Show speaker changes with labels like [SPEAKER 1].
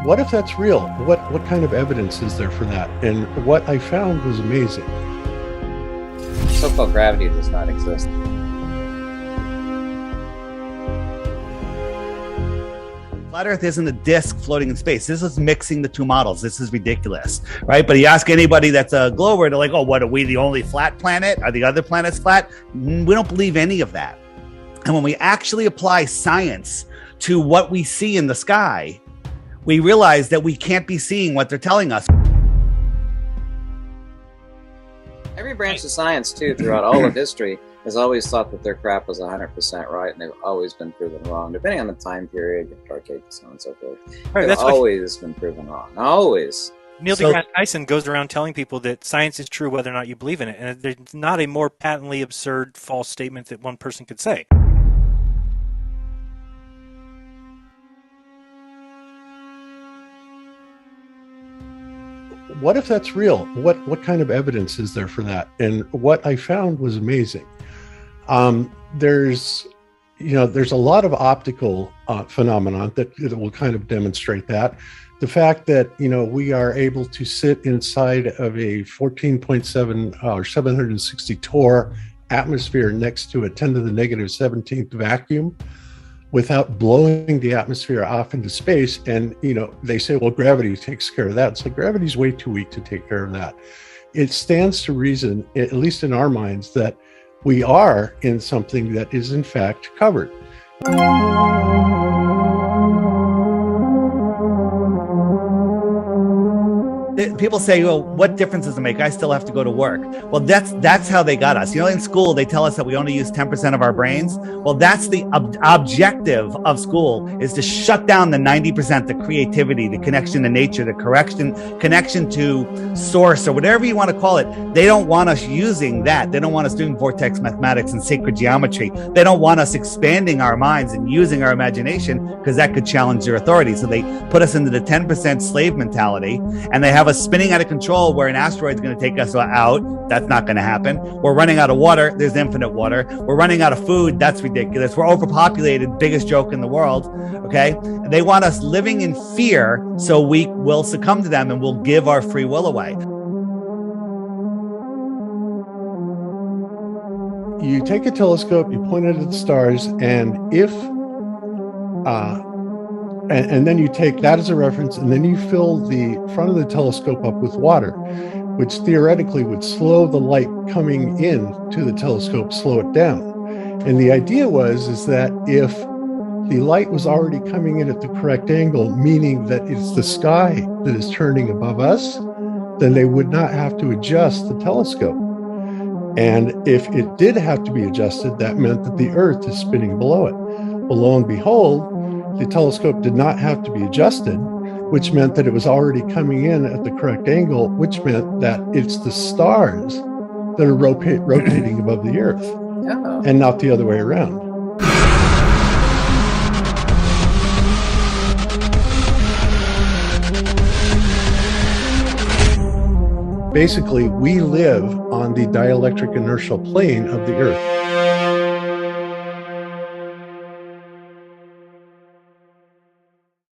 [SPEAKER 1] What if that's real? What kind of evidence is there for that? And what I found was amazing.
[SPEAKER 2] So-called gravity does not exist.
[SPEAKER 3] Flat Earth isn't a disk floating in space. This is mixing the two models. This is ridiculous, right? But you ask anybody that's a glober, they're like, oh, what, are we the only flat planet? Are the other planets flat? We don't believe any of that. And when we actually apply science to what we see in the sky, we realize that we can't be seeing what they're telling us.
[SPEAKER 2] Every branch of science, too, throughout all of history, has always thought that their crap was 100% right, and they've always been proven wrong, depending on the time period, archaic, so on and so forth.
[SPEAKER 4] Right,
[SPEAKER 2] they've always been proven wrong. Always.
[SPEAKER 4] Neil deGrasse Tyson goes around telling people that science is true whether or not you believe in it, and there's not a more patently absurd false statement that one person could say.
[SPEAKER 1] What if that's real? What kind of evidence is there for that? And what I found was amazing. There's a lot of optical phenomenon that will kind of demonstrate that. The fact that, we are able to sit inside of a 14.7 or 760 torr atmosphere next to a 10 to the negative 17th vacuum without blowing the atmosphere off into space. And, they say, well, gravity takes care of that. It's like gravity's way too weak to take care of that. It stands to reason, at least in our minds, that we are in something that is in fact covered.
[SPEAKER 3] People say, well, what difference does it make? I still have to go to work. Well, that's how they got us. In school, they tell us that we only use 10% of our brains. Well, that's the objective of school, is to shut down the 90%, the creativity, the connection to nature, the connection to source, or whatever you want to call it. They don't want us using that. They don't want us doing vortex mathematics and sacred geometry. They don't want us expanding our minds and using our imagination, because that could challenge their authority. So they put us into the 10% slave mentality, and they have us spinning out of control where an asteroid is going to take us out. That's not going to happen. We're running out of water. There's infinite water. We're running out of food. That's ridiculous. We're overpopulated. Biggest joke in the world. Okay. They want us living in fear, so we will succumb to them and we'll give our free will away.
[SPEAKER 1] You take a telescope, you point it at the stars, and and then you take that as a reference, and then you fill the front of the telescope up with water, which theoretically would slow the light coming in to the telescope, slow it down. And the idea is that if the light was already coming in at the correct angle, meaning that it's the sky that is turning above us, then they would not have to adjust the telescope. And if it did have to be adjusted, that meant that the Earth is spinning below it. Well, lo and behold, the telescope did not have to be adjusted, which meant that it was already coming in at the correct angle, which meant that it's the stars that are rotating above the Earth, and not the other way around. Basically, we live on the dielectric inertial plane of the Earth.